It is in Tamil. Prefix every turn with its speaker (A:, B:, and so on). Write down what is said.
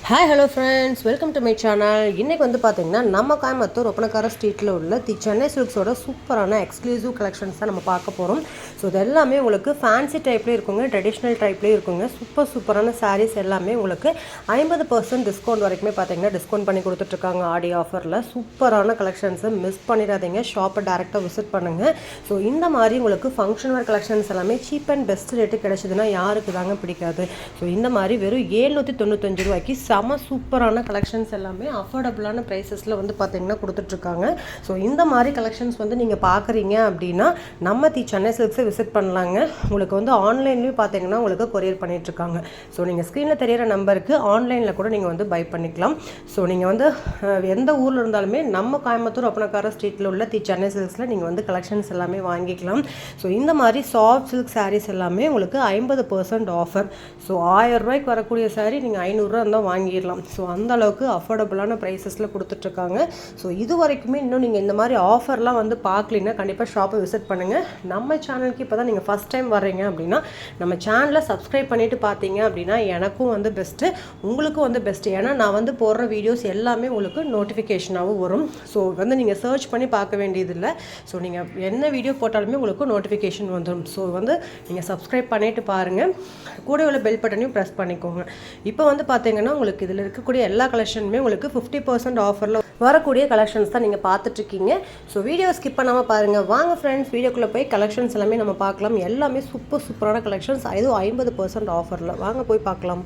A: Hi hello friends, welcome to my channel. இன்றைக்கி வந்து பார்த்திங்கன்னா நம்ம கோயம்புத்தூர் ஒப்பனக்கார ஸ்ட்ரீட்டில் உள்ள சென்னை சில்க்ஸோட சூப்பரான எக்ஸ்க்ளூசிவ் கலெக்ஷன்ஸ் தான் நம்ம பார்க்க போகிறோம். ஸோ இது எல்லாமே உங்களுக்கு ஃபேன்சி டைப்லேயும் இருக்குங்க, ட்ரெடிஷ்னல் டைப்லேயும் இருக்குங்க. சூப்பரான சாரீஸ் எல்லாமே உங்களுக்கு 50% டிஸ்கவுண்ட் வரைக்குமே பார்த்திங்கன்னா டிஸ்கவுண்ட் பண்ணி கொடுத்துட்ருக்காங்க ஆடி ஆஃபரில். சூப்பரான கலெக்ஷன்ஸை மிஸ் பண்ணிடாதீங்க, ஷாப்பை டேரெக்டாக விசிட் பண்ணுங்கள். ஸோ இந்த மாதிரி உங்களுக்கு ஃபங்க்ஷன் வேர் கலெக்ஷன்ஸ் எல்லாமே சீப் அண்ட் பெஸ்ட் ரேட்டு கிடைச்சிதுன்னா யாருக்கு தாங்க பிடிக்காது. ஸோ இந்த மாதிரி வெறும் 795 ரூபாய்க்கு செம சூப்பரான கலெக்ஷன்ஸ் எல்லாமே அஃபோர்டபுளான ப்ரைஸஸில் வந்து பார்த்திங்கன்னா கொடுத்துட்ருக்காங்க. ஸோ இந்த மாதிரி கலெக்ஷன்ஸ் வந்து நீங்கள் பார்க்குறீங்க அப்படின்னா நம்ம சென்னை சில்க்ஸை விசிட் பண்ணலாங்க. உங்களுக்கு வந்து ஆன்லைன்லேயும் பார்த்தீங்கன்னா உங்களுக்கு கொரியர் பண்ணிகிட்ருக்காங்க. ஸோ நீங்கள் ஸ்க்ரீனில் தெரியிற நம்பருக்கு ஆன்லைனில் கூட நீங்கள் வந்து பை பண்ணிக்கலாம். ஸோ நீங்கள் வந்து எந்த ஊரில் இருந்தாலுமே நம்ம கோயம்புத்தூர் ஒப்பனக்கார ஸ்ட்ரீட்டில் உள்ள சென்னை சில்க்ஸில் நீங்கள் வந்து கலெக்ஷன்ஸ் எல்லாமே வாங்கிக்கலாம். ஸோ இந்த மாதிரி சாஃப்ட் சில்க் சாரீஸ் எல்லாமே உங்களுக்கு 50% ஆஃபர். ஸோ 1000 ரூபாய்க்கு வரக்கூடிய சாரீ நீங்கள் 500 ரூபா இருந்தால் வாங்கிடலாம். ஸோ அந்த அளவுக்கு அஃபோர்டபுளான ப்ரைஸஸில் கொடுத்துட்ருக்காங்க. ஸோ இது வரைக்குமே இன்னும் நீங்கள் இந்த மாதிரி ஆஃபர்லாம் வந்து பார்க்கலின்னா கண்டிப்பாக ஷாப்பை விசிட் பண்ணுங்கள். நம்ம சேனலுக்கு இப்போ தான் நீங்கள் ஃபஸ்ட் டைம் வர்றீங்க அப்படின்னா நம்ம சேனலை சப்ஸ்கிரைப் பண்ணிவிட்டு பார்த்தீங்க அப்படின்னா எனக்கும் வந்து பெஸ்ட்டு, உங்களுக்கும் வந்து பெஸ்ட்டு. ஏன்னா நான் வந்து போடுற வீடியோஸ் எல்லாமே உங்களுக்கு நோட்டிஃபிகேஷனாகவும் வரும். ஸோ வந்து நீங்கள் சர்ச் பண்ணி பார்க்க வேண்டியதில்லை. ஸோ நீங்கள் என்ன வீடியோ போட்டாலுமே உங்களுக்கு நோட்டிஃபிகேஷன் வந்துடும். ஸோ வந்து நீங்கள் சப்ஸ்கிரைப் பண்ணிவிட்டு பாருங்கள், கூட உள்ள பெல் பட்டனையும் ப்ரெஸ் பண்ணிக்கோங்க. இப்போ வந்து பார்த்தீங்கன்னா உங்களுக்கு இதில் இருக்கக்கூடிய எல்லா கலெக்ஷனுமே உங்களுக்கு 50% ஆஃபரில் வரக்கூடிய கலெக்ஷன்ஸ் தான் நீங்கள் பார்த்துட்ருக்கீங்க. ஸோ வீடியோ ஸ்கிப் பண்ணாமல் பாருங்கள். வாங்க ஃப்ரெண்ட்ஸ், வீடியோக்குள்ளே போய் கலெக்ஷன்ஸ் எல்லாமே நம்ம பார்க்கலாம். எல்லாமே சூப்பரான கலெக்ஷன்ஸ், அதுவும் 50% ஆஃபரில். வாங்க போய் பார்க்கலாம்.